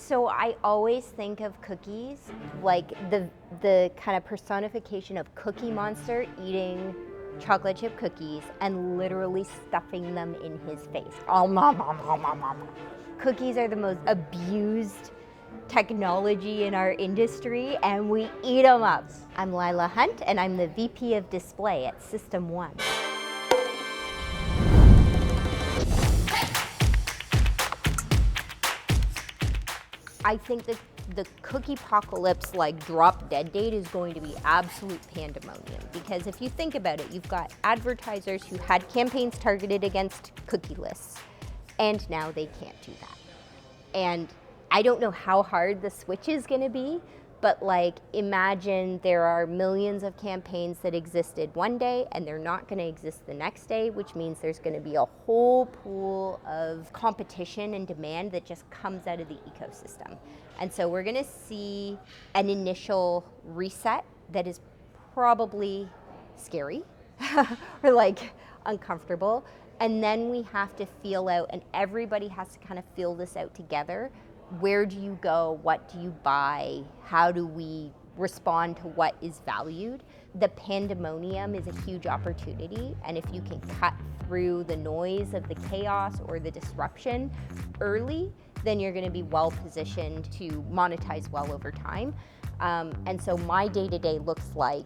So I always think of cookies like the kind of personification of Cookie Monster eating chocolate chip cookies and literally stuffing them in his face. Oh, cookies are the most abused technology in our industry, and we eat them up. I'm Lila Hunt, and I'm the VP of Display at System1. I think that the Cookiepocalypse drop dead date is going to be absolute pandemonium, because if you think about it, you've got advertisers who had campaigns targeted against cookie lists, and now they can't do that. And I don't know how hard the switch is going to be, but imagine there are millions of campaigns that existed one day and they're not going to exist the next day, which means there's going to be a whole pool of competition and demand that just comes out of the ecosystem. And so we're going to see an initial reset that is probably scary or uncomfortable. And then we have to feel out, and everybody has to kind of feel this out together. Where do you go? What do you buy? How do we respond to what is valued? The pandemonium is a huge opportunity, and if you can cut through the noise of the chaos or the disruption early, then you're going to be well positioned to monetize well over time. And so my day-to-day looks like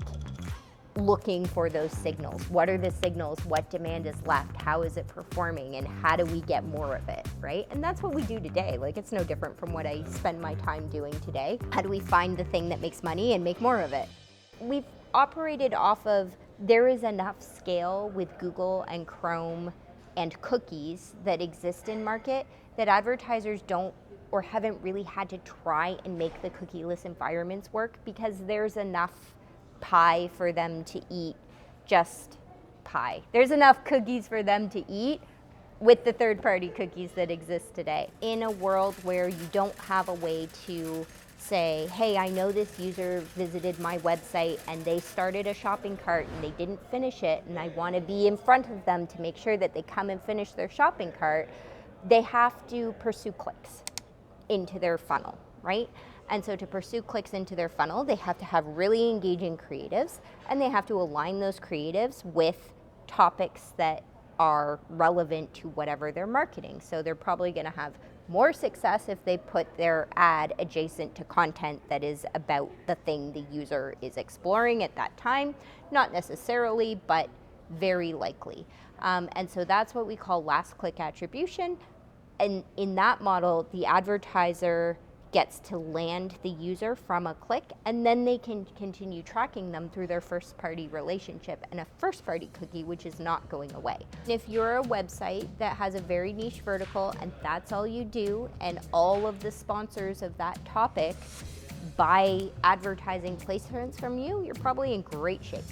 looking for those signals. What are the signals? What demand is left? How is it performing? And how do we get more of it, right? And that's what we do today. It's no different from what I spend my time doing today. How do we find the thing that makes money and make more of it? We've operated off of, there is enough scale with Google and Chrome and cookies that exist in market that advertisers don't or haven't really had to try and make the cookieless environments work, because there's enough pie for them to eat, just pie. There's enough cookies for them to eat with the third-party cookies that exist today. In a world where you don't have a way to say, hey, I know this user visited my website and they started a shopping cart and they didn't finish it, and I want to be in front of them to make sure that they come and finish their shopping cart, they have to pursue clicks into their funnel, right? And so to pursue clicks into their funnel, they have to have really engaging creatives, and they have to align those creatives with topics that are relevant to whatever they're marketing. So they're probably going to have more success if they put their ad adjacent to content that is about the thing the user is exploring at that time. Not necessarily, but very likely. And so that's what we call last click attribution. And in that model, the advertiser gets to land the user from a click, and then they can continue tracking them through their first party relationship and a first party cookie, which is not going away. If you're a website that has a very niche vertical and that's all you do, and all of the sponsors of that topic buy advertising placements from you, you're probably in great shape.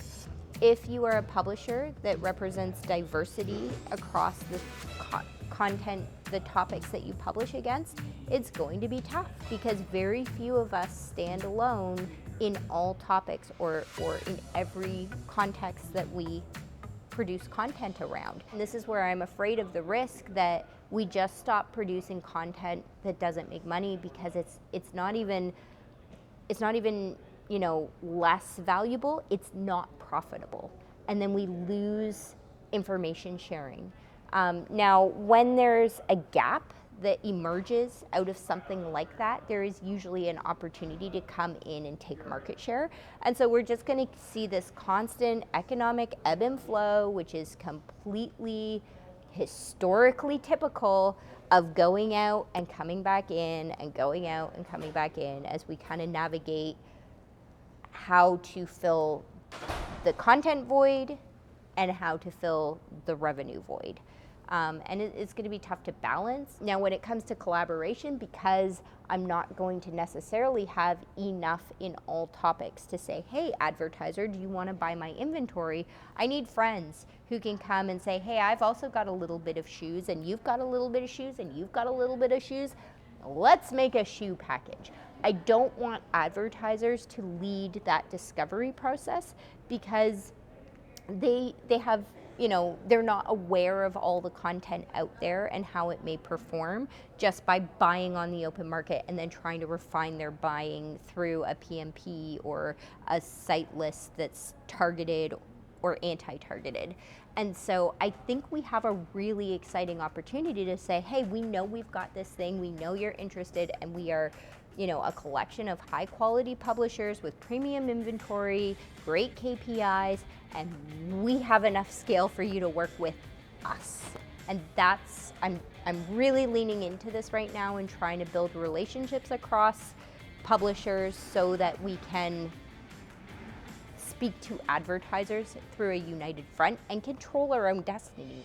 If you are a publisher that represents diversity across the content, the topics that you publish against, it's going to be tough, because very few of us stand alone in all topics or in every context that we produce content around. And this is where I'm afraid of the risk that we just stop producing content that doesn't make money, because it's not even less valuable, it's not profitable. And then we lose information sharing. Now, when there's a gap that emerges out of something like that, there is usually an opportunity to come in and take market share. And so we're just going to see this constant economic ebb and flow, which is completely historically typical of going out and coming back in and going out and coming back in, as we kind of navigate how to fill the content void and how to fill the revenue void. And it's going to be tough to balance. Now, when it comes to collaboration, because I'm not going to necessarily have enough in all topics to say, hey, advertiser, do you want to buy my inventory? I need friends who can come and say, hey, I've also got a little bit of shoes, and you've got a little bit of shoes, and you've got a little bit of shoes. Let's make a shoe package. I don't want advertisers to lead that discovery process, because they have they're not aware of all the content out there and how it may perform just by buying on the open market and then trying to refine their buying through a PMP or a site list that's targeted or anti-targeted. And so I think we have a really exciting opportunity to say, hey, we know we've got this thing, we know you're interested, and we are a collection of high quality publishers with premium inventory, great KPIs, and we have enough scale for you to work with us. And that's, I'm really leaning into this right now and trying to build relationships across publishers so that we can speak to advertisers through a united front and control our own destiny.